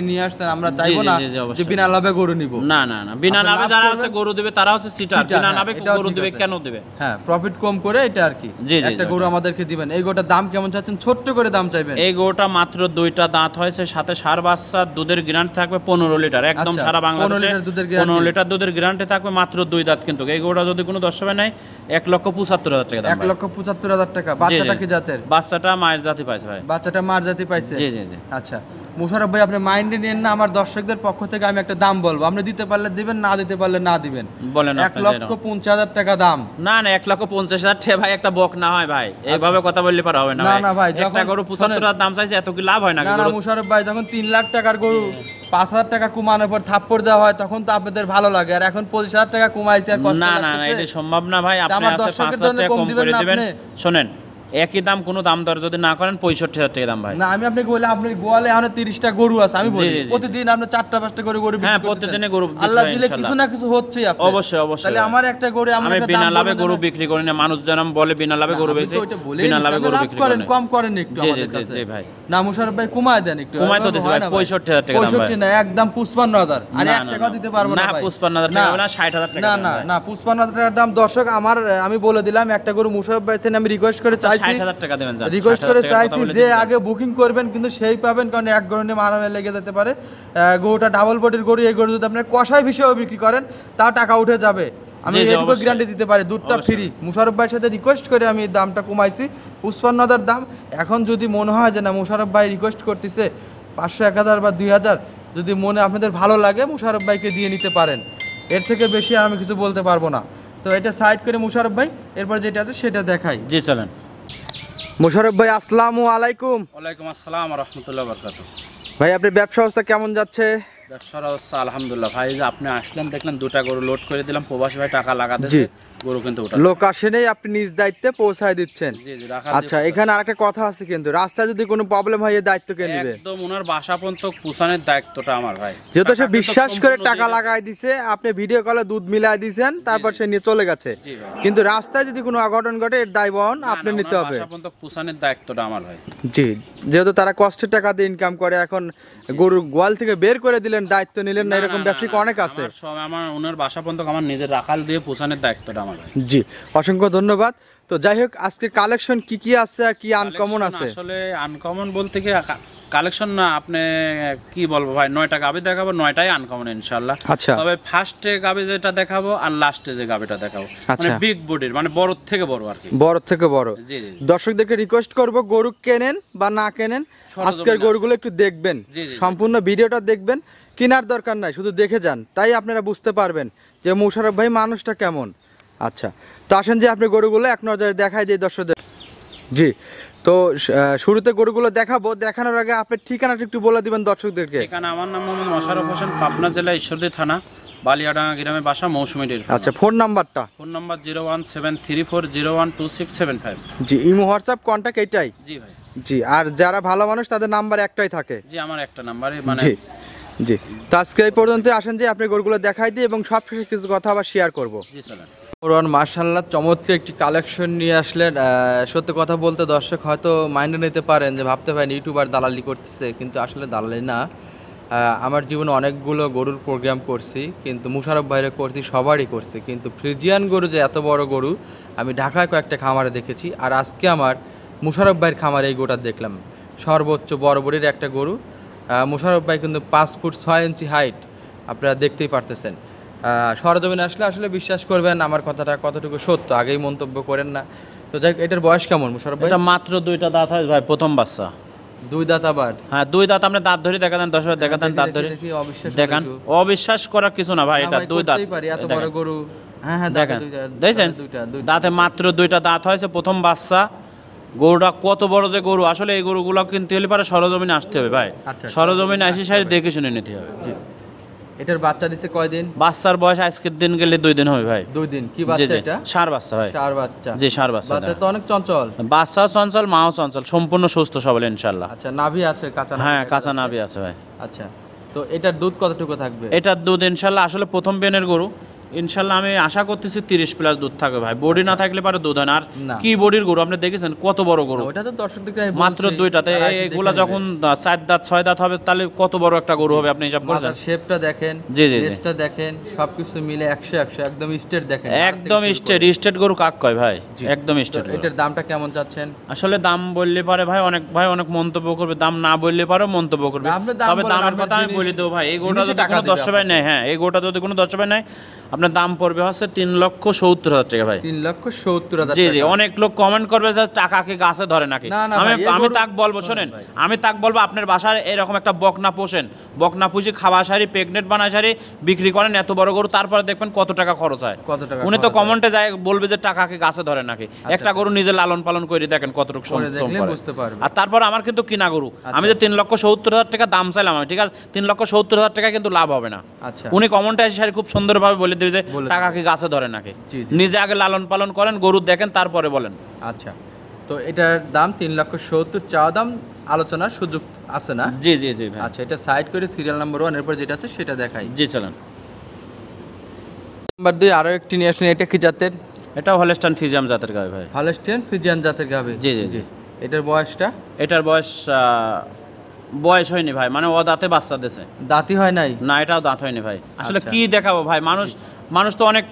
নিয়ে আসছেন, আমরা চাইবো না যে বিনা লাভে গরু নিব। না না না, বিনা লাভে যারা হচ্ছে গরু দিবে তারা হচ্ছে সিটার, বিনা লাভে গরু দিবে কেন দিবে? হ্যাঁ, প্রফিট কম করে এটা আর কি। একটা গরু আমাদেরকে দিবেন। এই গরুটার দাম কেমন চাচ্ছেন? ছোট্ট করে দাম চাইবেন। এই গরুটা মাত্র 2টা দাঁত হয়েছে, সাথে ষাঁড় বাচ্চা, দুধের গ্যারান্টি থাকবে 15 লিটার, একদম সারা বাংলাদেশে 15 লিটার দুধের গ্যারান্টি থাকবে, মাত্র 2 দাঁত। কিন্তু এই গরুটা যদি কোনো দর্শকে নেয় 1,75,000 টাকা দাম। 1,75,000 টাকা। বাচ্চাটা কি জাতের? বাচ্চাটা মায়ের জাতি পাইছে ভাই। বাচ্চাটা মার জাতি পাইছে। জি জি জি। আচ্ছা মোশাররফ ভাই, আপনি মাইন্ডে নেন না, আমার দর্শকদের পক্ষ থেকে আমি একটা দাম বলবো, আপনি দিতে পারলে দিবেন, না দিতে পারলে না দিবেন। বলেন। 1,50,000 টাকা দাম। না না, 1,50,000 টাকা ভাই একটা বক না হয় ভাই, এইভাবে কথা বললে পারা হবে না। না না ভাই, একটা গরু 75,000 দাম চাইছে, এত কি লাভ হয় না? না না মোশাররফ ভাই, যখন 3 লাখ টাকার গরু 5,000 টাকা কমানোর পর থাপ্পড় দেওয়া হয় তখন তো আপনাদের ভালো লাগে, আর এখন 25,000 টাকা কমাইছে আর কষ্ট লাগছে। না না, এটা সম্ভব না ভাই। আপনি আছে 5,000 টাকা কম করে দিবেন। শুনেন, একই দাম কোনো দাম দর যদি না করেন 65,000 টাকা দাম ভাই। না আমি আপনাকে বলি, আপনি গোয়ালে এখন 30টা গরু আছে, আমি বলি প্রতিদিন আপনি 4টা-5টা করে গরু বিক্রি করতেছেন। হ্যাঁ, প্রতিদিনে গরু বিক্রি, আল্লাহ দিলে কিছু না কিছু হচ্ছেই আপনি। অবশ্যই অবশ্যই। তাহলে আমার একটা গরু আমি বিনা লাভে গরু বিক্রি করি না, মানুষ জানাম বলে বিনা লাভে গরু বেচে, বিনা লাভে গরু বিক্রি করেন, কম করেন একটু আমাদের কাছে। জি ভাই। না মোশাররফ ভাই, কমায় দেন একটু। কমায় তো দিছি ভাই, 65,000 টাকা দাম ভাই। 65 না, একদম 55,000। আর 1 টাকা দিতে পারবো না ভাই। না 55,000 টাকা না, 60,000 টাকা। না না না, 55,000 টাকার দাম। দর্শক আমি বলে দিলাম, একটা গরু মোশাররফ ভাই থেকে আমি রিকোয়েস্ট করে চাইছি 60,000 টাকা দেবেন। রিকোয়েস্ট করে চাইছি যে আগে বুকিং করবেন, কিন্তু সেই পাবেন, কারণ এক গরু নিয়ে মারামারি লেগে যেতে পারে। গরুটা ডাবল বডির গরু, এই গরু যদি আপনি কষাই হিসেবে বিক্রি করেন তাও টাকা উঠে যাবে, আমি এইটুকু গ্যারান্টি দিতে পারি। দুধটা ফ্রি। মোশাররফ ভাইয়ের সাথে রিকোয়েস্ট করে আমি দামটা কমাইছি, 55,000 দাম। এখন যদি মনে হয় যে না মোশাররফ ভাই রিকোয়েস্ট করতেছে 500, 1,000 বা 2,000, যদি মনে আপনাদের ভালো লাগে মোশাররফ ভাইকে দিয়ে নিতে পারেন। এর থেকে বেশি আমি কিছু বলতে পারবো না। তো এটা সাইড করে মোশাররফ ভাই, এরপর যেটা আছে সেটা দেখাই। জি চলেন। মোশাররফ ভাই আসসালামু আলাইকুম। ওয়ালাইকুম আসসালাম ওয়া রাহমাতুল্লাহি ওয়া বারাকাতুহু। ভাই আপনার ব্যবসা অবস্থা কেমন যাচ্ছে? ব্যবসার অবস্থা আলহামদুলিল্লাহ ভাই। যে আপনি আসলেন, দেখলেন 2টা গরু লোড করে দিলাম, প্রবাসী ভাই টাকা লাগাতেছে, গরু কিন্তু ওটা লোক আসে নেই, আপনি নিজ দায়িত্বে পৌঁছায় দিচ্ছেন। জি জি। আচ্ছা, এখানে আরেকটা কথা আছে, কিন্তু রাস্তায় যদি কোনো প্রবলেম হয় এর দায়িত্ব কে নেবে? একদম ওনার বাসা পর্যন্ত পৌঁছানোর দায়িত্বটা আমার ভাই। যেহেতু সে বিশ্বাস করে টাকা লাগাই দিছে, আপনি ভিডিও কলে দুধ মিলাই দিয়েছেন, তারপর সে নিয়ে চলে গেছে, কিন্তু রাস্তায় যদি কোনো অঘটন ঘটে এর দায় বহন আপনি নিতে হবে। বাসা পর্যন্ত পৌঁছানোর দায়িত্বটা আমার ভাই। জি, যেহেতু তারা কষ্টের টাকা দিয়ে ইনকাম করে, এখন গরু গোয়াল থেকে বের করে দিলেন, দায়িত্ব নিলেন না, এরকম ব্যবসায়িক অনেক আছে। আমার ওনার বাসা পর্যন্ত আমার নিজের রাখাল দিয়ে পৌঁছানোর দায়িত্বটা আমার ভাই। জি, অসংখ্য ধন্যবাদ। তো যাই হোক, আজকের কালেকশন কি কি আছে আর কি আনকমন আছে? আসলে আনকমন বলতে কি কালেকশন না, আপনি কি বলবো ভাই, 9টা গাবি দেখাবো, 9টাই আনকমন ইনশাআল্লাহ। আচ্ছা, তবে ফার্স্টে গাবি যেটা দেখাবো আর লাস্টে যে গাবিটা দেখাবো, মানে বিগ বডির, মানে বড় থেকে বড় আর কি, বড় থেকে বড়। জি জি। দর্শকদেরকে রিকোয়েস্ট করব, গরু কেনেন বা না কেনেন, আজকের গরুগুলো একটু দেখবেন, সম্পূর্ণ ভিডিওটা দেখবেন, কেনার দরকার নাই, শুধু দেখে যান, তাই আপনারা বুঝতে পারবেন যে মোশাররফ ভাই মানুষটা কেমন। আচ্ছা, তো আসেন যে আপনি গরুগুলো এক নজরে দেখাই দিই দর্শকদের। জি, তো শুরুতে গরুগুলো দেখাবো, দেখানোর আগে আপনার ঠিকানাটা একটু বলে দিবেন দর্শকদেরকে। ঠিকানা, আমার নাম মোহাম্মদ মোশাররফ হোসেন, পাবনা জেলা ঈশ্বরদী থানা, বালিয়াডাঙ্গা গ্রামে বাসা, মৌসুমী ডেইরি। আচ্ছা, ফোন নাম্বারটা? Phone number 01734012675। জি, ইমো হোয়াটসঅ্যাপ কন্টাক্ট এটাই? জি ভাই। জি, আর যারা ভালো মানুষ তাদের নাম্বার একটাই থাকে? জি, আমার একটা নাম্বারে মানে। জি জি। তো আজকে এই পর্যন্ত, আসেন যে আপনি গরুগুলো দেখাই দিই এবং সব কিছু কথা আবার শেয়ার করবো। জি চলেন। মাশাআল্লাহ, চমৎকার একটি কালেকশন নিয়ে আসলেন। সত্য কথা বলতে দর্শক হয়তো মাইন্ডে নিতে পারেন যে ভাবতে পারেন ইউটিউবার দালালি করতেছে, কিন্তু আসলে দালালি না। আমার জীবনে অনেকগুলো গরুর প্রোগ্রাম করছি, কিন্তু মোশাররফ ভাইরে করছি, সবারই করছি, কিন্তু ফ্রিজিয়ান গরু যে এত বড় গরু আমি ঢাকায় কয়েকটা খামারে দেখেছি, আর আজকে আমার মোশাররফ ভাইয়ের খামারে এই গোটা দেখলাম। সর্বোচ্চ বড় বড়ির একটা গরু। মোশাররফ ভাই কিন্তু 5 ফুট 6 ইঞ্চি হাইট, আপনারা দেখতেই পারতেছেন। সরজমিনে আসলে আসলে বিশ্বাস করবেন আমার কথাটা কতটুকু সত্য, আগেই মন্তব্য করেন না। তো যাই, এটার বয়স কেমন মোশাররফ ভাই? এটা মাত্র 2টা দাঁত হয় ভাই, প্রথম বাচ্চা। 2 দাঁত আবার? হ্যাঁ, 2 দাঁত। আপনি দাঁত ধরে দেখাতেন, 10 বার দেখাতেন, দাঁত ধরে দেখান। অবিশ্বাস করার কিছু না ভাই, এটা 2 দাঁত। এত বড় গরু। হ্যাঁ হ্যাঁ, দেখেন, দেখছেন দাঁতে মাত্র 2টা দাঁত হয়েছে, প্রথম বাচ্চা। গরুটা কত বড় যে গরু, আসলে এই গরুগুলো কিনতে হলে পারে সরজমিনে আসতে হবে ভাই। সরজমিনে এসে সারি দেখে শুনে নিতে হবে। জি। এটার বাচ্চা দিছে কয়দিন? বাচ্চার বয়স আজকের দিন গেলে 2 দিন হবে ভাই। 2 দিন। কি বাচ্চা এটা? ষাঁড় বাচ্চা ভাই। ষাঁড় বাচ্চা? জি, ষাঁড় বাচ্চা। বাচ্চা তো অনেক চঞ্চল। বাচ্চাও চঞ্চল, মাও চঞ্চল, সম্পূর্ণ সুস্থ সবল ইনশাআল্লাহ। আচ্ছা, নাভি আছে কাঁচা? হ্যাঁ, কাঁচা নাভি আছে ভাই। আচ্ছা, তো এটার দুধ কতটুকু থাকবে? এটার দুধ ইনশাআল্লাহ, আসলে প্রথম বেনের গরু, ইনশাল্লাহ আমি আশা করতেছি 30+ দুধ থাকবে ভাই, বডি না থাকলে পারে দুধ হয় না। আর না। কি বডির গরু আপনি দেখেছেন কত বড় গরু, ওটা তো দর্শকদেরকে আমি মাত্র বলছি, দুইটাতে তারা এসে এগুলা দেখে যখন নেবে। 4 দাঁত 6 দাঁত হবে তাহলে কত বড় একটা গরু হবে আপনি হিসাব করছেন। মাথার শেপটা দেখেন, জি, জি, জি। লেজটা দেখেন, সবকিছু মিলে 100 একদম স্টেট দেখেন, একদম স্টেট গরু কাক কয় ভাই, জি। একদম তো স্টেট। এটার দামটা কেমন চাচ্ছেন? আসলে দাম বললে পারে ভাই অনেক মন্তব্য করবে, দাম না বললে পারে মন্তব্য করবে। আপনি দাম তবে বলেন, দামের আপনার কথা আমি জিনিস- বলে দেবো ভাই, এই গোটা জিনিসে যদি টাকা কোনো দিবে 10 ভাই নেয়, হ্যাঁ এই গোটা যদি কোনো 10 ভাই নেয়, আপনার দাম পড়বে হচ্ছে 3,70,000 টাকা ভাই। 3,70,000 জি জি, টাকা। অনেক লোক কমেন্ট করবে যে টাকা কি গাছে ধরে নাকি। না, না আমি ভাই, এই আমি গরু- তাক বলবো, শোনেন শোনেন, ভাই। আমি তাক বলবো আপনার বাসায় এরকম একটা বকনা পোষেন, বকনা পুষে খাওয়া সারি প্রেগনেন্ট বানায় সারি বিক্রি করেন এত বড় গরু, তারপরে দেখবেন কত টাকা খরচ হয়। কত টাকা উনি তো খরচ হয়? কমেন্টে যায় বলবে যে টাকা কি গাছে ধরে নাকি। একটা গরু নিজে লালন পালন করে দেখেন কতটুকু করে শ্রম দেখলে করে। বুঝতে পারবে। আর তারপর আমার কিন্তু কিনা গরু, আমি যে 3,70,000 টাকা দাম চাইলাম, আমি ঠিক আছে 3,70,000 টাকা কিন্তু লাভ হবে না। আচ্ছা, উনি কমেন্টে এসে সারি খুব সুন্দরভাবে বলে দেবে যে বলে টাকা দেবে। কি গাছে ধরে নাকি। জি, জি। নিজে আগে লালন পালন করেন, গরু দেখেন, তারপরে বলেন। আচ্ছা, তো এটার দাম 3,70,000 চাওয়া দাম, আলোচনার সুযোগ আছে না? জি জি জি ভাই। আচ্ছা, এটা সাইড করে সিরিয়াল নাম্বার 1 এরপর যেটা আছে সেটা দেখাই। জি চলেন। নাম্বার 2 আরো একটি নিয়ে আসলেন, এটা কি জাতের? এটা হলস্টাইন ফ্রিজিয়াম জাতের গাভী ভাই। হলস্টেইন ফ্রিজিয়ান জাতের গাভী। জি, জি, জি। এটার বয়সটা? এটার বয়স হয়নি ভাই, মানে ও দাঁতে বাচ্চা দিছে। দাঁতই হয় নাই? না, এটাও দাঁত হয়নি ভাই। আসলে আচ্ছা। কি দেখাবো ভাই, মানুষ তো অনেক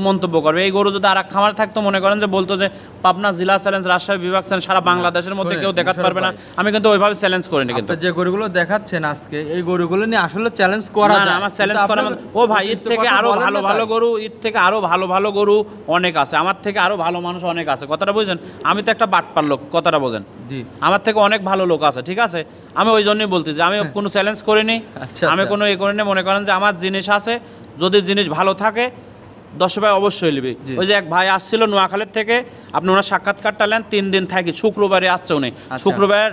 মন্তব্য করবে। এই গরু যদি আর এক খামার থাকতো, মনে করেন যে বলতো যে পাবনা জেলা চ্যালেঞ্জ, রাজশাহী বিভাগ চ্যালেঞ্জ, সারা বাংলাদেশের মধ্যে শোনেন, কেউ দেখাতে মোশাররফ পারবে না। ভাই। আমি কিন্তু ওইভাবে চ্যালেঞ্জ করিনি কিন্তু। আপনি যে গরুগুলো দেখাচ্ছেন আজকে, এই গরুগুলো নিয়ে আসলে চ্যালেঞ্জ করা না, না, যায়। আমার চ্যালেঞ্জ কিন্তু করা আপনার ও ভাই, এর অতিরিক্ত থেকে কথা আরো বলেন ভালো না ভালো তাই। গরু, এর থেকে আরো ভালো গরু অনেক আছে, আমার থেকে আরো ভালো মানুষ অনেক আছে। কথাটা বুঝছেন? আমি তো একটা বাটপার লোক, কথাটা বোঝেন। জি। আমার থেকে অনেক ভালো লোক আছে, ঠিক আছে। আমি ওই জন্যই বলতে যে আমি কোনো চ্যালেঞ্জ করিনি, আচ্ছা, আমি আচ্ছা। কোনো করিনি। মনে করেন যে আমার জিনিস আছে, যদি জিনিস ভালো থাকে 10 ভাই অবশ্যই নিবি। জি। ওই যে এক ভাই আসছিল নোয়াখালীর থেকে, আপনি ওনার সাক্ষাৎকারটা নেন, 3 দিন থাকি, শুক্রবারে আসছে উনি। আচ্ছা।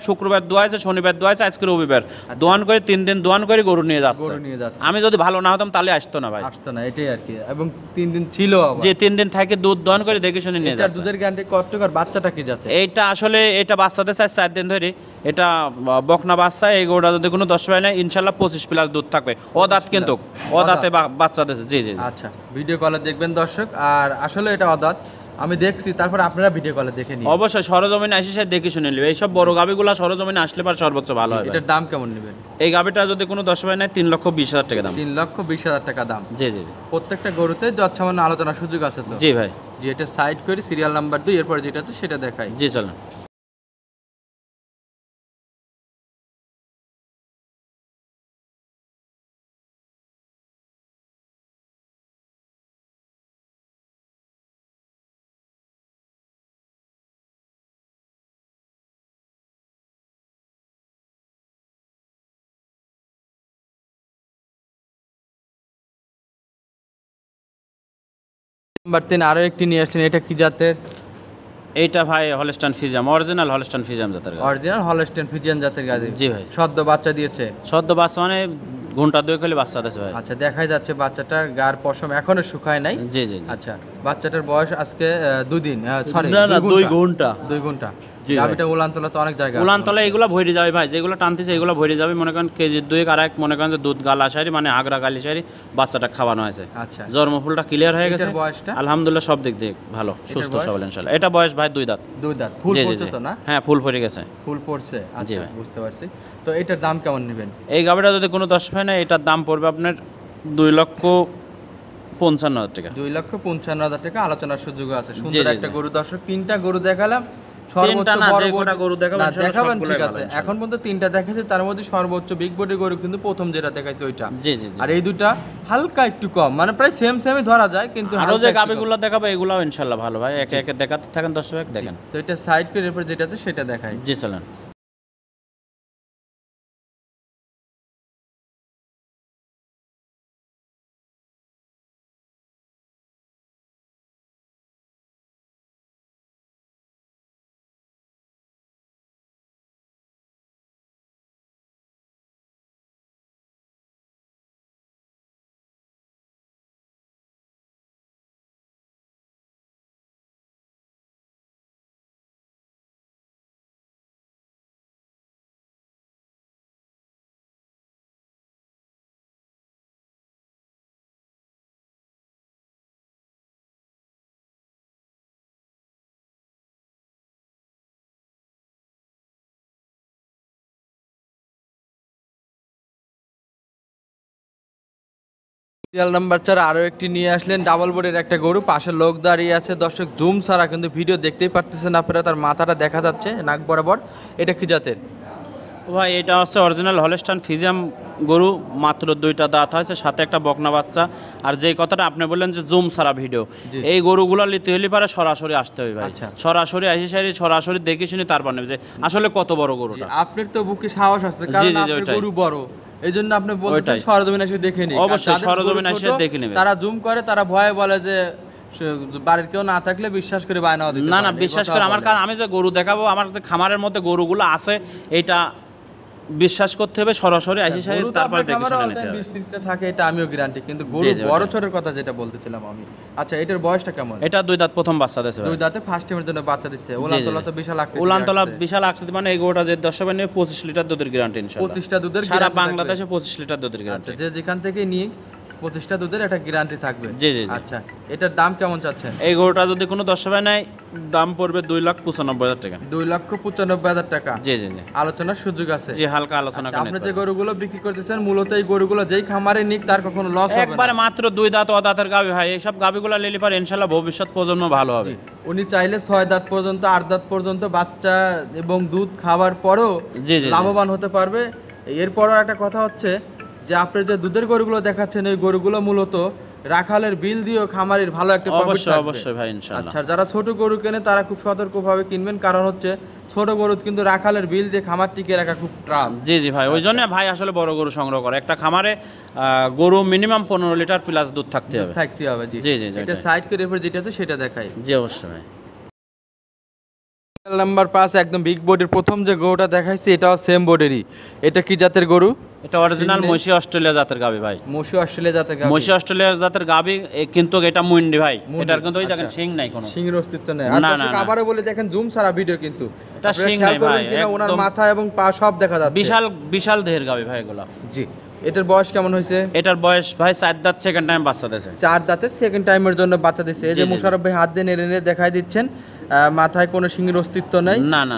শুক্রবার দোয়াইছে, শনিবার দোয়াইছে, আজকে রবিবার দোয়ান করে 3 দিন দোয়ান করে গরু নিয়ে যাচ্ছে। গরু নিয়ে যাচ্ছে। আমি যদি ভালো না হতাম তাহলে আসতো না ভাই। আসতো না, এটাই আর কি। এবং 3 দিন ছিল আবার। যে 3 দিন থাকে দুধ দোয়ান করে দেখে শুনে নিয়ে এটার যাচ্ছে। দুধের গ্যারান্টি কত টাকার? বাচ্চাটা কি জাতের? এইটা আসলে এটা বাচ্চাদের 4 দিন ধরে, এটা বকনা বাচ্চা। এই গরুটা যদি কোনো 10 ভাই নেয়, ইনশাল্লাহ 25+ দুধ থাকবে। অদাঁত কিন্তু, অদাঁতে বাচ্চা দিয়েছে। জি জি জি। আচ্ছা, ভিডিও কলে দেখবেন দর্শক। আর আসলে এটা অদাঁত, আমি দেখছি, তারপর আপনারা ভিডিও কলে দেখে নিন। অবশ্যই সরজমিনে আসি সে দেখে শুনে নেবে। এইসব বড় গাভিগুলা সরজমিনে আসলে পারে সর্বোচ্চ ভালো হয় ভাই। এটার দাম কেমন নেবেন? এই গাভিটা যদি কোনো 10 ভাই নেয়, 3,20,000 টাকা দাম। 3,20,000 টাকা দাম। জি জি জি। প্রত্যেকটা গরুতে যৎসামান্য আলোচনার সুযোগ আছে তো? জি ভাই। জি, এটা সাইড করে সিরিয়াল নাম্বার 2 এরপর যেটা আছে সেটা দেখাই। জি চলেন। নাম্বার 3 আরো একটি নিয়ে আসলেন, এটা কি জাতের? এইটা ভাই হলস্টাইন ফ্রিজিয়াম, অরিজিনাল হলস্টাইন ফ্রিজিয়াম জাতের গাভি। অরিজিনাল হলস্টেইন ফ্রিজিয়ান জাতের গাভী। জি ভাই। সদ্য বাচ্চা দিয়েছে? সদ্য বাচ্চা মানে ঘন্টা 2 হলে বাচ্চা দিয়েছে ভাই। আচ্ছা, দেখাই যাচ্ছে বাচ্চাটার গার পশম এখনো শুকায় নাই। জি জি জি। আচ্ছা, বাচ্চাটার বয়স আজকে 2 দিন, সরি না, না, 2 ঘন্টা। 2 ঘন্টা। জি ভাই। গাভীটা উলানতলা তো অনেক জায়গা আছে। উলানতলা এগুলো ভরে যাবে ভাই, যেগুলো টানতেছে এগুলো ভরে যাবে। মনে করেন কেজি 2 আর এক, মনে করেন যে দুধ গালা সারি, মানে আগ্রা গালি সারি বাচ্চাটা খাওয়ানো হয়েছে। আচ্ছা, জন্মফুলটা ক্লিয়ার হয়ে গেছে। এটার বয়সটা? আলহামদুলিল্লাহ সব দিক দিয়ে ভালো, সুস্থ বয়স? সবল ইনশাআল্লাহ। এটা বয়স ভাই 2 দাঁত। 2 দাঁত। ফুল জি জি পড়ছে জি। তো না? হ্যাঁ, ফুল পড়ে গেছে। ফুল পড়ছে। জি আচ্ছা, ভাই। বুঝতে পারছি। তো এটার দাম কেমন নেবেন? এই গাভিটা যদি কোনো 10 ভাই নেয়, এটার দাম পড়বে আপনার 2,55,000 টাকা। 2,55,000 টাকা, আলোচনার সুযোগ আছে। জি, সুন্দর জি, একটা জি। গরু দর্শক, 3টা গরু দেখালাম। তিনটা না, যে কটা গরু দেখাবেন না, ইনশাআল্লাহ দেখাবেন, সবগুলোই ঠিক ভালো আছে। ইনশাআল্লাহ। এখন পর্যন্ত 3টা দেখাইছে, তার মধ্যে সর্বোচ্চ বিগ বডি গরু কিন্তু প্রথম যেটা দেখাইছে ওইটা। জি জি জি। আর এই দুটা হালকা একটু কম, মানে প্রায় সেমই ধরা যায়, কিন্তু আরো হালকা যে একটু কম। গাভিগুলো দেখাবো এগুলাও ইনশাআল্লাহ ভালো ভাই। একে একে দেখাতে থাকেন, 10 ভাই দেখেন। তো এটা সাইড করে এরপর যেটা আছে সেটা দেখাই। জি চলেন। সিরিয়াল নাম্বার 4 আরো একটি নিয়ে আসলেন ডাবল বডির একটা গরু, পাশে লোক দাঁড়িয়ে আছে। দর্শক জুম ছাড়া কিন্তু ভিডিও দেখতেই পারতেছেন আপনারা, তার মাথাটা দেখা যাচ্ছে নাক বরাবর। এটা কি জাতের ভাই? এটা হচ্ছে অরিজিনাল হলস্টাইন ফ্রিজিয়ান গরু, মাত্র 2টা দাঁত হয়েছে, সাথে একটা বকনা বাচ্চা। আর যেই কথাটা আপনি বললেন যে জুম ছাড়া ভিডিও, এই গরুগুলো নিতে হলে পারে সরাসরি আসতে হবে ভাই। সরাসরি সরাসরি দেখে শুনে তারপর নেবে যে আসলে কত বড় গরুটা। আপনার তো বুকে সাহস আছে, কারণ আপনার গরু বড়, এই জন্য আপনি বলছেন সরজমিনে এসে দেখে নিন। অবশ্যই সরজমিনে এসে দেখে নেবে। তারা জুম করে, তারা ভয়ে বলে যে বাড়ির কেউ না থাকলে বিশ্বাস করে বায়না দিতে। না না, বিশ্বাস করে আমার কাছে, আমি যে গরু দেখাবো, আমার যে খামারের মধ্যে গরুগুলো আছে, এইটা বিশ্বাস করতে হবে। সরাসরি তারপর দেখে শুনে নিতে হবে। 20-30টা থাকে, এটা আমিও গ্যারান্টি। কিন্তু গরু বড় ছোটের কথা যেটা বলতেছিলাম আমি। আচ্ছা, এটার বয়সটা কেমন? এটা 2 দাঁত প্রথম বাচ্চা দিয়েছে। 2 দাঁতে ফার্স্ট টাইমের জন্য বাচ্চা দিচ্ছে। উলানতলা তো বিশাল আকৃতি। উলানতলা বিশাল আকৃতি, মানে এই গরুটা যে 10 নিয়ে 25 লিটার দুধের গ্যারান্টি ইনশাআল্লাহ। 25টা দুধের সারা বাংলাদেশে 25 লিটার দুধের গ্যারান্টি। যে যেখান থেকে নিয়ে 25টা দুধের একটা গ্যারান্টি থাকবে। জি জি। আচ্ছা, এটার দাম কেমন চাচ্ছেন? এই গরুটা যদি কোনো দর্শক নেয়, দাম পড়বে 2,95,000 টাকা। 2,95,000 টাকা। জি জি জি। আলোচনার সুযোগ আছে। জি, হালকা আলোচনা করে। আপনি যে গরুগুলো বিক্রি করতেছেন, মূলত এই গরুগুলো যেই খামারে নিক তার কখনো লস হবে না। একবারে মাত্র 2 দাঁত দাঁতের গাবি ভাই, এই সব গাবিগুলো নিলে পারে ইনশাআল্লাহ ভবিষ্যৎ প্রজন্ম ভালো হবে। উনি চাইলে 6 দাঁত পর্যন্ত 8 দাঁত পর্যন্ত বাচ্চা এবং দুধ খাওয়ার পরও লাভবান হতে পারবে। এরপরও একটা কথা হচ্ছে যে আপনি যে দুধের গরুগুলো দেখাচ্ছেন, এই গরুগুলো মূলত রাখালের বিল দিয়েও খামারের ভালো একটা প্রফিট থাকবে। অবশ্যই ভাই ইনশাআল্লাহ। আচ্ছা, যারা ছোট গরু কেনে তারা খুব সতর্কভাবে কিনবেন, কারণ হচ্ছে ছোট গরু কিন্তু রাখালের বিল দিয়ে খামার টিকে রাখা খুব টাফ। জি জি ভাই, ওই জন্য ভাই আসলে বড় গরু সংগ্রহ করে। একটা খামারে গরু মিনিমাম 15 লিটার প্লাস দুধ থাকতে হবে। জি জি জি। এটা সাইড করে এরপর যেটা আছে সেটা দেখাই। জি অবশ্যই ভাই। নাম্বার 5 একদম বিগ বডির প্রথম যে গরুটা দেখাইছি, এটাও সেম বডিরই। এটা কি জাতের গরু? এটা অরিজিনাল মশি অস্ট্রেলিয়া জাতের গাবি ভাই। মশি অস্ট্রেলিয়া জাতের গাবি। মশি অস্ট্রেলিয়া জাতের গাবি, কিন্তু এটা মুন্ডি ভাই। এটার কিন্তু ওই দেখেন শিং নাই, কোনো শিংের অস্তিত্ব নেই। আর দর্শক আবারো বলে দেখেন জুম ছাড়া ভিডিও, কিন্তু এটা শিং নাই ভাই। ওনার মাথা এবং পা সব দেখা যাচ্ছে। বিশাল বিশাল দেহের গাবি ভাই এগুলো। জি। এটার বয়স কেমন হয়েছে? এটার বয়স ভাই 4 দাঁত, সেকেন্ড টাইম বাচ্চা দিয়েছে। 4 দাঁতে সেকেন্ড টাইমের জন্য বাচ্চা দিয়েছে। এই যে মুশারফ ভাই হাত দিয়ে নেড়ে নেড়ে দেখাই দিচ্ছেন, মাথায় কোনো শিংের অস্তিত্ব নাই। না না,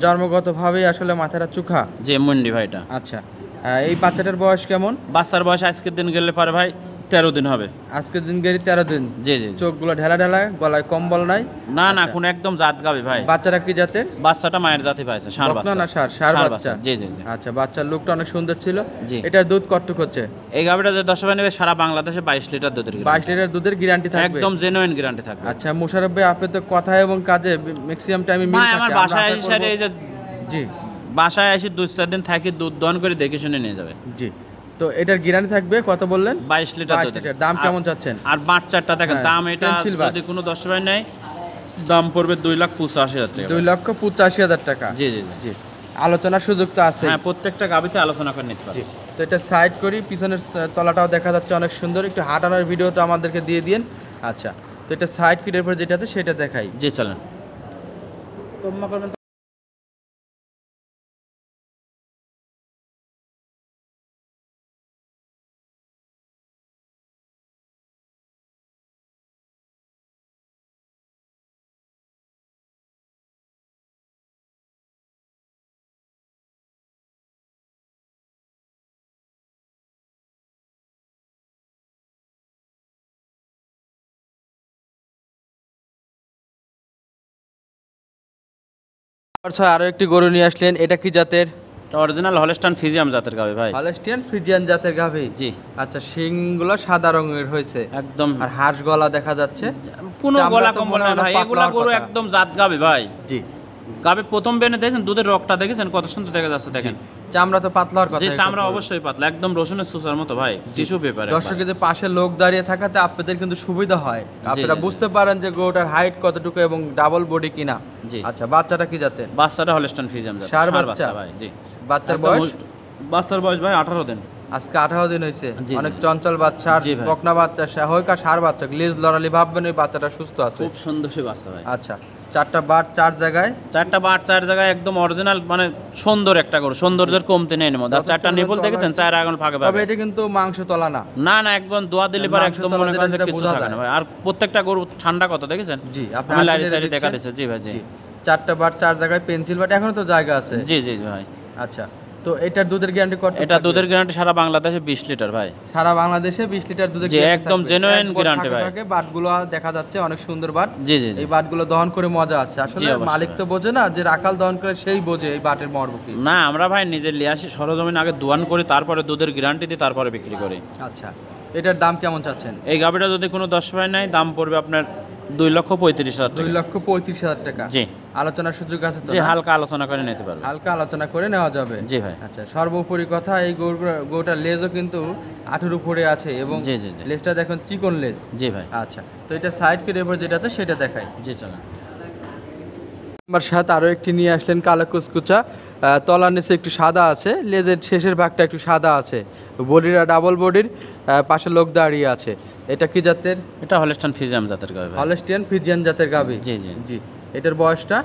জন্মগতভাবেই আসলে মাথাটা চুখা। যে মুন্ডি ভাইটা। আচ্ছা, এই বাচ্চাটার বয়স কেমন? বাচ্চার বয়স আজকের দিন গেলে পারে ভাই 13 দিন হবে। আজকের দিন গেলে 13 দিন। জি জি। চোখগুলো ঢেলা ঢেলা, গলায় কম্বল নাই। না না, কোন একদম জাত গাবি ভাই। বাচ্চাটা কি জাতের? বাচ্চাটা মায়ের জাতি পাইছে, ষাঁড় বাচ্চা। না, ষাঁড় বাচ্চা। জি জি জি। আচ্ছা, বাচ্চার লুকটা অনেক সুন্দর ছিল। জি। এটার দুধ কতটুকু হচ্ছে? এই গাবিটা যে 10 নেবে, সারা বাংলাদেশে 22 লিটার দুধের গ্যারান্টি। 22 লিটার দুধের গ্যারান্টি থাকবে, একদম জেনুইন গ্যারান্টি থাকবে। আচ্ছা, মুশারফ ভাই আপনি তো কথা এবং কাজে ম্যাক্সিমাম টাইমে মিল থাকে। আমার বাসায় এসে এই যে জি, বাসায় এসে 2-4 দিন থাকি, দুধ দহন করে দেখে শুনে নিয়ে যাবে। জি। তো এটার গ্যারান্টি থাকবে কত বললেন? 22 লিটার দুধ। দাম কেমন চাচ্ছেন? আর বাচ্চাটা দেখেন, দাম এটা যদি কোনো 10 নেয়, দাম পড়বে 2,85,000 টাকা। 2,85,000 টাকা। জি জি জি। আলোচনার সুযোগ তো আছে। হ্যাঁ, প্রত্যেকটা গাবিতে আলোচনা করে নিতে পারবে। তো এটা সাইড করি, পিছনের তলাটাও দেখা যাচ্ছে অনেক সুন্দর। একটু হাঁটানোর ভিডিওটা আমাদেরকে দিয়ে দিন। আচ্ছা, তো এটা সাইড করি, এরপর যেটা আছে সেটা দেখাই। জি চলেন। তোমরা করবেন। আচ্ছা, আরো একটি গরু নিয়ে আসলেন, এটা কি জাতের? অরিজিনাল হলস্টাইন ফ্রিজিয়ান জাতের গাবি ভাই। হলস্টাইন ফ্রিজিয়ান জাতের গাভী। জি। আচ্ছা, শিংগুলো সাদা রঙের হয়েছে একদম। আর হাঁস গলা দেখা যাচ্ছে। কোনো গলা কম্বল না ভাই, এগুলা গরু একদম জাত গাবি ভাই। জি। গাবি প্রথম বেনে দেখেন, দুধের রকটা দেখেছেন কত সুন্দর দেখা যাচ্ছে, দেখেন। চামড়া তো পাতলার কথা। জি, চামড়া অবশ্যই পাতলা, একদম রসুনের সুসার মতো ভাই, টিস্যু পেপার। দর্শকের যে পাশে লোক দাঁড়িয়ে থাকাতে আপনাদের কিন্তু সুবিধা হয়, আপনারা বুঝতে পারেন যে গরুটার হাইট কতটুকু এবং ডাবল বডি কিনা। জি। আচ্ছা, বাচ্চাটা কি জাতের? বাচ্চাটা হলস্টাইন ফ্রিজিয়ান জাতের ষাঁড় বাচ্চা ভাই। জি। বাচ্চার বয়স? বাচ্চার বয়স ভাই 18 দিন। আজকে 18 দিন হয়েছে। অনেক চঞ্চল বাচ্চা, বকনা বাচ্চা, হোক আর ষাঁড় বাচ্চা, গ্লেজ লড়ালি ভাববেন ওই বাচ্চাটা সুস্থ আছে। খুব সুন্দর সেই বাচ্চা ভাই। আচ্ছা, 4টা বাট 4 জায়গায়, 4টা বাট 4 জায়গায়, একদম অরিজিনাল, মানে সুন্দর একটা গরু, সৌন্দর্যের কমতি নেই মধ্যে। আর 4টা নিপল দেখেছেন, 4 আঙুল ফাঁকে পাবে। তবে এটা কিন্তু মাংস তলা না। না না, একদম দোয়া দিলে পরে একদম মনে করেন যে কিছু থাকে না ভাই। আর প্রত্যেকটা গরু ঠান্ডা কত দেখেছেন? জি, আপনি লাইট সাইডে দেখা দিয়েছে। জি ভাই। জি। 4টা বাট 4 জায়গায়, পেন্সিল বাট এখনো তো জায়গা আছে। জি জি ভাই। আচ্ছা, তো এটার দুধের গ্যারান্টি কত? এটা দুধের গ্যারান্টি সারা বাংলাদেশে 20 লিটার ভাই। সারা বাংলাদেশে 20 লিটার দুধের জি, একদম জেনুইন গ্যারান্টি ভাই। বাটগুলো দেখা যাচ্ছে অনেক সুন্দর বাট। জি জি, এই বাটগুলো দহন করে মজা আছে। আসলে মালিক তো বোঝে না, যে রাখাল দহন করে সেই বোঝে এই বাটের মর্ম কি। না, আমরা ভাই নিজের লিয়ে আসি সরজমিন, আগে দোয়ান করি, তারপরে দুধের গ্যারান্টি দিই, তারপরে বিক্রি করি। আচ্ছা, এটার দাম কেমন চাচ্ছেন? এই গাভিটা যদি কোনো 10 ভাই নাই, দাম পড়বে আপনার 2,35,000 টাকা। 2,35,000 টাকা। জি, আলোচনার সুযোগ আছে তো? জি, হালকা আলোচনা করে নিতে পারবে। হালকা আলোচনা করে নেওয়া যাবে। জি ভাই। আচ্ছা, সর্বোপরি কথা, এই গরুটার লেজও কিন্তু 8 উপরে আছে এবং জি জি জি, লেজটা দেখুন চিকন লেজ। জি ভাই। আচ্ছা, তো এটা সাইড করে এবার যেটা আছে সেটা দেখাই। জি চলেন। আমার সাথে আরও একটি নিয়ে আসলেন কালো কুচকুচা, তলার নিচে একটু সাদা আছে, লেজের শেষের ভাগটা একটু সাদা আছে, বডিটা ডাবল বডির, পাশে লোক দাঁড়িয়ে আছে। এটা কি জাতের? এটা হলস্টাইন ফ্রিজিয়ান জাতের গাভি ভাই। হলস্টিয়ান ফ্রিজিয়ান জাতের গাভি। জি জি জি। এটার বয়সটা?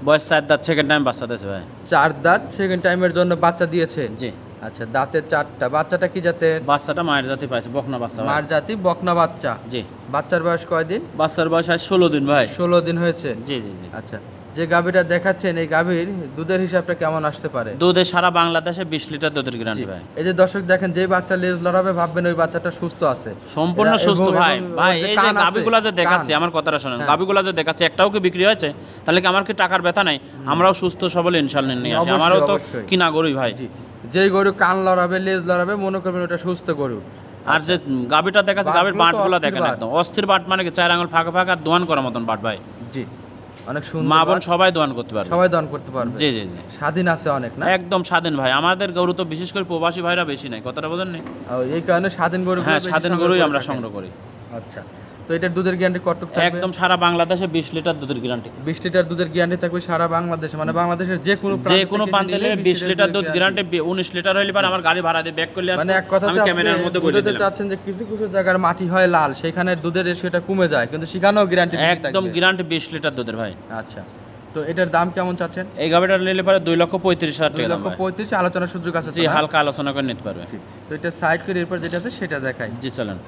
বয়স 4 দাঁত, সেকেন্ড টাইম বাচ্চা দিয়েছে ভাই। 4 দাঁত, সেকেন্ড টাইমের জন্য বাচ্চা দিয়েছে। জি। আচ্ছা, দাঁতের 4টা। বাচ্চাটা কি জাতের? বাচ্চাটা মায়ের জাতি পাইছে, বকনা বাচ্চা ভাই। মার জাতি, বকনা বাচ্চা। জি। বাচ্চার বয়স কয়দিন? বাচ্চার বয়স 16 দিন ভাই। 16 দিন হয়েছে। জি জি জি। আচ্ছা, যে গাভীটা দেখাচ্ছেন এই গাভীর দুধের হিসাবটা কেমন আসতে পারে? দুধে সারা বাংলাদেশে 20 লিটার দুধের গ্যারান্টি জি। ভাই। এই যে দর্শক দেখেন, যে বাচ্চা লেজ লড়াবে ভাববেন ওই বাচ্চাটা সুস্থ আছে, সম্পূর্ণ এবং- সুস্থ ভাই। এবং ভাই ওর যে এই যে কান আছে, গাবিগুলা যে দেখাচ্ছি, কান। আমার কথাটা শুনেন, হ্যাঁ। গাবিগুলা যে দেখাচ্ছি একটাও কি বিক্রি হয়েছে? তাহলে কি আমার কি টাকার ব্যথা নাই? আমরাও সুস্থ সবল ইনশাআল্লাহ নিয়ে আসি। অবশ্যই, আমারও তো অবশ্যই। কিনা গরুই ভাই। জি। যেই গরু কান লড়াবে, লেজ লড়াবে, মনে করবেন ওটা সুস্থ গরু। আর যে গাবিটা দেখাচ্ছে, গাবির বাটগুলো তো বাটগুলা অস্থির দেখেন, বাট। একদম অস্থির বাট, মানে কি 4 আঙুল ফাঁকা ফাঁকা দোয়ান করার মতন বাট ভাই। জি, অনেক সুন্দর মা বোন বাট। সবাই দোয়ান করতে পারবে। সবাই দান করতে পারবে। জি জি জি, স্বাধীন আছে অনেক না? একদম স্বাধীন ভাই। আমাদের গরু তো বিশেষ করে প্রবাসী ভাইরা বেশি নাই, কথাটা বোঝেন নি? এই কারণে স্বাধীন গরু। হ্যাঁ, স্বাধীন গরুই আমরা সংগ্রহ করি। আচ্ছা, তো এটার দুধের গ্যারান্টি কতটুকু থাকবে? একদম সারা বাংলাদেশে 20 লিটার দুধের গ্যারান্টি। 20 লিটার দুধের গ্যারান্টি থাকবে সারা বাংলাদেশে, মানে বাংলাদেশের যে কোনো যে কোনো প্রান্ত থেকে 20 লিটার দুধ গ্যারান্টি। 19 লিটার হইলে পারে আমার গাড়ি ভাড়া দিয়ে ব্যাক করলে মানে এক কথা আমি ক্যামেরার মধ্যে বলে দিলাম। চাচ্ছেন যে কিছু কিছু জায়গার মাটি হয় লাল, সেখানে দুধের রেশিওটা কমে যায়, কিন্তু সেখানেও গ্যারান্টি একদম গ্যারান্টি 20 লিটার দুধের ভাই। আচ্ছা, তো এটার দাম কেমন চাচ্ছেন? এই গাবিটা নিলে পারে 2,35,000 টাকা দাম ভাই। 2,35,000, আলোচনার সুযোগ আছে তো জি, না? হালকা আলোচনা করে নিতে পারবে। জি। তো এটা সাইড করে এরপর যেটা আছে সেটা দেখাই। জি চলেন।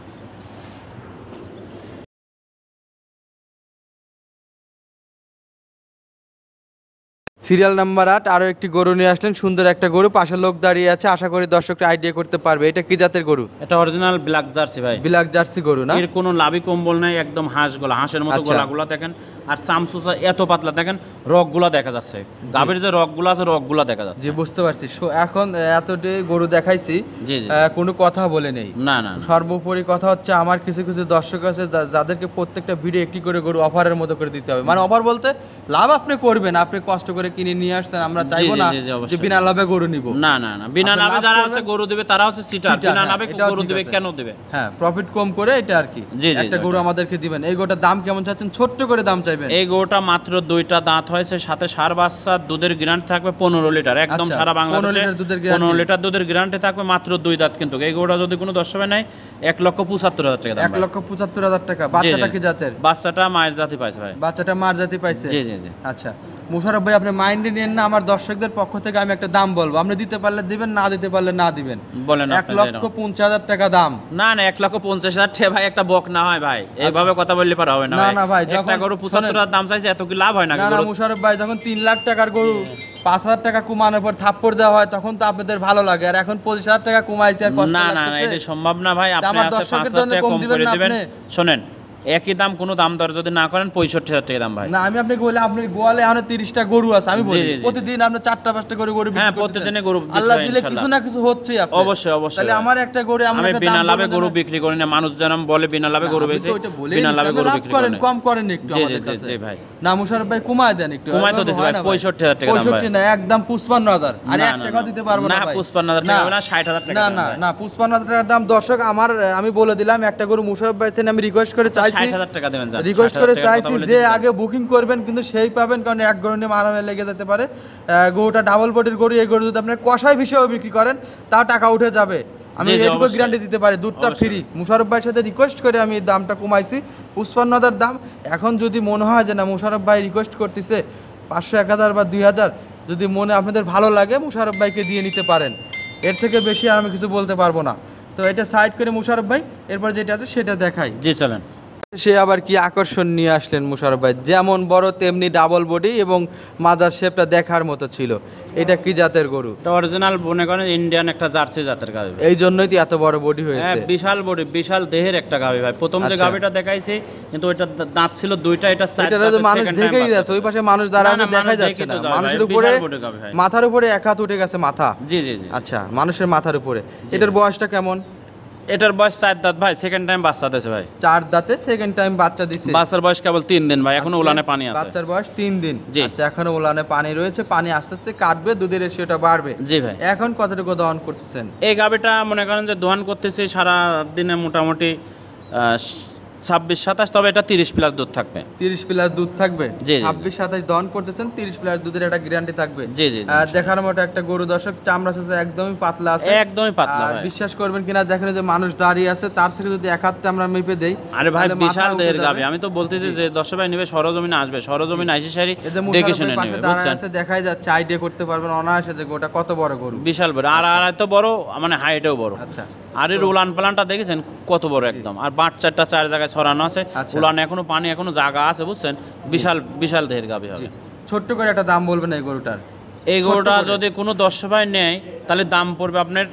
সিরিয়াল নাম্বার 8 আরো একটি গরু নিয়ে আসলেন, সুন্দর একটা গরু, পাশে লোক দাঁড়িয়ে আছে, আশা করি দর্শকরা আইডিয়া করতে পারবে এটা কি জাতের গরু। এটা অরিজিনাল ব্ল্যাক জার্সি ভাই। ব্ল্যাক জার্সি গরু না? এর কোনো লাভি কম্বল নাই, একদম হাঁস গলা, হাঁসের মতো আচ্ছা। গলাগুলো দেখেন, আর চামচুচা এত পাতলা দেখেন, রগগুলো দেখা যাচ্ছে, গাভীর যে রগগুলো আছে রগগুলো দেখা যাচ্ছে। জি, বুঝতে পারছি। এখন এতটি গরু দেখাইছি, জি জি, কোনো কথা বলে নেই। না না না। সর্বোপরি কথা হচ্ছে, আমার কিছু কিছু দর্শক আছে যাদেরকে প্রত্যেকটা ভিডিও একটি করে গরু অফারের মতো করে দিতে হবে। মানে অফার বলতে লাভ আপনি করবেন, আপনি কষ্ট করে কিনে নিয়ে আসছেন, আমরা চাইবো জি, না জি, জি, যে অবশ্যই। বিনা লাভে গরু নিব। না না না, বিনা আপনি লাভে লাভ যারা করবেন। হচ্ছে গরু দিবে তারা হচ্ছে চিটার, চিটার, বিনা হ্যাঁ, লাভে এটাও গরু ঠিক দিবে আছে। কেন দিবে? হ্যাঁ, প্রফিট কম করে এটা আর কি। জি, জি, একটা জি, গরু ওটা। আমাদেরকে দিবেন। এই গরুটার দাম কেমন চাচ্ছেন? ছোট্ট করে দাম চাইবেন। এই গরুটা মাত্র 2টা দাঁত হয়েছে, সাথে সার বাচ্চা, দুধের গ্যারান্টি থাকবে 15 লিটার, একদম আচ্ছা, সারা 15 বাংলাদেশে লিটার দুধের guarantee। 15 লিটার দুধের গ্যারান্টি থাকবে, মাত্র 2 দাঁত। কিন্তু এই গরুটা যদি কোনো দর্শকে নেয় 1,75,000 টাকা দাম ভাই। 1,75,000 টাকা। বাচ্চাটা কি জাতের? বাচ্চাটা মায়ের জাতি পাইছে ভাই। বাচ্চাটা মার জাতি পাইছে। জি জি জি, আচ্ছা, মুশারফ ভাই আপনি মাইন্ডে নিয়েন না, আমার দর্শকদের পক্ষ থেকে আমি একটা দাম বলবো, আপনি দিতে পারলে দিবেন, না দিতে পারলে না দিবেন। বলেন আপনি। 1,50,000 টাকা দাম। না না, 1,50,000 টাকা ভাই, একটা বক না হয় ভাই, এইভাবে কথা বললে পারা হবে না না, না ভাই, একটা যখন- গরু 75,000 দাম চাইছে, এত কি লাভ হয় না না না গরু? মুশারফ ভাই, যখন 3 লাখ টাকার গরু 5,000 টাকা কমানোর পর থাপ্পড় দেওয়া হয়, তখন তো আপনাদের ভালো লাগে, আর এখন 25,000 টাকা কমাইছে আর কষ্ট না না না, লাগতেছে। এটা সম্ভব না ভাই। আপনি আমার আছে দর্শকের 5,000 জন্য টাকা কম কম দিবেন করে না দিবেন। আপনি? শোনেন, একই দাম কোনো দাম দর যদি না করেন 65,000 টাকা দাম ভাই। না, আমি আপনাকে বলি, আপনি গোয়ালে এখন 30টা গরু আছে, আমি বলি জি, জি, জি। প্রতিদিন আপনি 4টা 5টা করে গরু বিক্রি হ্যাঁ, করতেছেন। প্রতিদিনে গরু বিক্রি আল্লাহ হয় দিলে ইনশাআল্লাহ। কিছু না কিছু হচ্ছেই আপনার। অবশ্যই অবশ্যই তাহলে ভাই। আমার একটা গরু এমন আমি একটা বিনা দাম লাভে বলে গরু দেন। বিক্রি করি না, মানুষ যেরকম বলে বিনা লাভে না, গরু আমি বেচে, তো ওইটা বলেই বিনা দিছি, লাভে আপনি গরু লাভ বিক্রি করেন, করেন। কম করেন একটু জি জি আমাদের জি কাছে। জি ভাই, না মুশারফ ভাই, কমায় দেন একটু। কমায় তো এভাবে দিছি হয় ভাই, না 65,000 টাকা দাম ভাই। 65 না, একদম 55,000। আর না, 1 না, টাকা না। দিতে পারবো না না, ভাই। 55,000 টাকা হবে না, 60,000 টাকা না দাম না ভাই। না, 55,000 টাকার দাম। দর্শক আমি বলে দিলাম, একটা গরু মুশারফ ভাই থেকে আমি রিকোয়েস্ট করে চাইছি, 60,000 টাকা দেবেন যান। রিকোয়েস্ট 60,000 করে টাকার কথা চাইছি বলে যে দিচ্ছি। আগে বুকিং করবেন, কিন্তু সেই পাবেন, কারণ এক গরু নিয়ে মারামারি লেগে যেতে পারে। গরুটা ডাবল বডির গরু, এই গরু যদি আপনি কষাই হিসেবে বিক্রি করেন তাও টাকা উঠে যাবে, আমি জি, জি, এটুকু অবশ্যই। গ্যারান্টি দিতে পারি। দুধটা অবশ্যই। ফ্রি। মুশারফ ভাইয়ের সাথে রিকোয়েস্ট করে আমি এই দামটা কমাইছি, 55,000 দাম। এখন যদি মনে হয় যে না, মুশারফ ভাই রিকোয়েস্ট করতেছে 500, 1,000 বা 2,000, যদি মনে আপনাদের ভালো লাগে মুশারফ ভাইকে দিয়ে নিতে পারেন। এর থেকে বেশি আর আমি কিছু বলতে পারবো না। তো এটা সাইড করে মুশারফ ভাই, এরপর যেটা আছে সেটা দেখাই। জি চলেন। সে আবার কি আকর্ষণ নিয়ে আসলেন মোশাররফ ভাই, যেমন বড় তেমনি ডাবল বডি এবং মাদার শেপটা দেখার মতো ছিল। এটা কি জাতের গরু? এটা অরিজিনাল মনে করেন ইন্ডিয়ান একটা জার্সি জাতের গাভী। এই জন্যই তো এত বড় বডি হ্যাঁ, হয়েছে। বিশাল বডি, বিশাল দেহের একটা গাভী ভাই। প্রথম যে আচ্ছা। গাভীটা দেখাইছি কিন্তু ওইটা দাঁত ছিল দুইটা, এটা এটা তো মানুষ দেখেই যাচ্ছে, ওই পাশে মানুষ দাঁড়ায় আছে, দেখাই যাচ্ছে না। মানুষের উপরে, মাথার উপরে এক হাত উঠে গেছে মাথা। জি জি জি। আচ্ছা, মানুষের মাথার উপরে। এটার বয়সটা কেমন? এটার বয়স 4 দাঁত ভাই, সেকেন্ড টাইম বাচ্চা দিয়েছে ভাই। 4 দাঁতে সেকেন্ড টাইম বাচ্চা দিচ্ছে। বাচ্চার বয়স কেবল 3 দিন ভাই, এখনো আজকে উলানে পানি আছে। বাচ্চার বয়স 3 দিন। জি। আচ্ছা, এখনো উলানে পানি রয়েছে, পানি আস্তে আস্তে কাটবে, দুধের রেশিওটা বাড়বে। জি ভাই। এখন কতটুকু দহন করতেছেন? এই গাভীটা মনে করেন যে দোয়ান করতেছি সারা দিনে মোটামুটি 26-27, তবে এটা 30 প্লাস দুধ থাকবে। 30 প্লাস দুধ থাকবে। জি, জি। 26-27 দহন করতেছেন, 30 প্লাস দুধের একটা গ্যারান্টি থাকবে। জি জি জি। দেখার মতো একটা গরু দর্শক, চামড়া চোষা একদমই পাতলা আছে, একদমই পাতলা আর ভাই। বিশ্বাস করবেন কিনা দেখেন যে মানুষ দাঁড়িয়ে আছে, তার থেকে যদি এক হাতে আমরা মেপে দেই, আরে ভাই তাহলে মাথা বিশাল উঠে দেহের যাবে। গাভী। আমি তো বলতেছি যে দর্শক ভাই নেবে, সরজমিনে আসবে, সরজমিনে আইসি সারি এই যে দেখে মুশাররফ শুনে ভাই পাশে নেবে, দাঁড়ায় বুঝছেন? আছে, দেখাই যাচ্ছে, আইডিয়া করতে পারবেন অনায়াসে যে গোটা কত বড় গরু। বিশাল বড়, আর আর এত বড়, মানে হাইটেও বড়। আচ্ছা, আর এর উলান পালানটা দেখেছেন কত বড় একদম, আর বাট চারটা 4 জায়গায় ছড়ানো আছে। আচ্ছা। উলান এখনো পানি এখনো জায়গা আছে, বুঝছেন? বিশাল বিশাল দেহের গাভী হবে। ছোট্ট করে একটা দাম বলবেন এই গরুটার? এই গরুটা ছোট্ট করে। যদি কোনো দর্শক ভাই নেয় তাহলে দাম পড়বে আপনার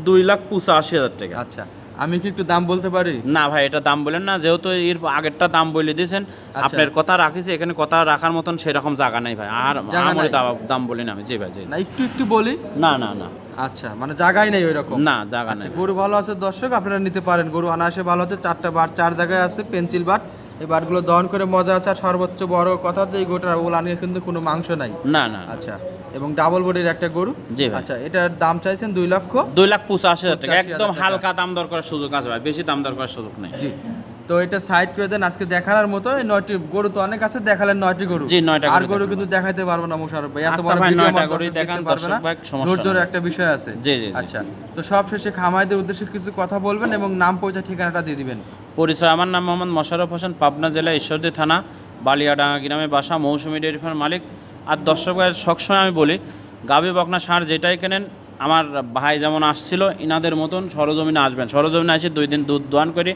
2,85,000 টাকা। আচ্ছা, আমি কি একটু দাম বলতে পারি? না ভাই, এটা দাম বলেন না, যেহেতু এর আগেরটা দাম বলে দিয়েছেন, আপনার কথা রাখিছি, এখানে কথা রাখার মতন সেরকম জায়গা নাই ভাই। আর জায়গা আমার নাই? দাম বলি না আমি। জি ভাই, জি। না, একটু একটু বলি। না না না আচ্ছা, মানে জায়গাই নেই ওই রকম? না, জায়গা আচ্ছা, নাই। গরু ভালো আছে দর্শক, আপনারা নিতে পারেন। গরু অনায়াসে ভালো আছে, 4টা বার 4 জায়গায় আছে, পেন্সিল বাট। এই বাটগুলো দহন করে মজা আছে, আর সর্বোচ্চ বড় কথা হচ্ছে এই গরুটার উলানে কিন্তু কোনো মাংস নাই। না না। আচ্ছা, এবং ডাবল বডির একটা গরু। জি ভাই। আচ্ছা, এটার দাম চাইছেন 2,85,000? 2,85,000 টাকা, 85,000 একদম টাকা। হালকা দাম দর করার সুযোগ আছে ভাই, বেশি দাম দর করার সুযোগ নেই। জি। তো এটা সাইড করে দেন, আজকে দেখানোর মতো এই 9টি গরু তো অনেক আছে, দেখালেন 9টি গরু। জি, 9টা আর গরু গরু দেখাবো। কিন্তু দেখাইতে পারবো না মোশাররফ ভাই, এত আচ্ছা বড় ভাই, ভিডিও 9টা আমার গরুই দর্শক দেখান, দেখতে পারবে না, দর্শক ভাই, সমস্যা ধৈর্যের নাই। একটা বিষয় আছে। জি, জি, জি। আচ্ছা, তো সব শেষে খামাইদের উদ্দেশ্যে কিছু কথা বলবেন এবং নাম পরিচয় ঠিকানাটা দিয়ে দিবেন। পরিচয়, আমার নাম মোহাম্মদ মোশাররফ হোসেন, পাবনা জেলা ঈশ্বরদী থানা বালিয়াডাঙ্গা গ্রামে বাসা, মৌসুমী ডেয়ারি ফার্ম মালিক। আর দর্শক ভাই সবসময় আমি বলি, গাভী বকনা ষাঁড় যেটাই কেনেন, আমার ভাই যেমন আসছিল ইনাদের মতন সরজমিনে আসবেন, সরজমিনে এসে 2 দিন দুধ দোয়ান করে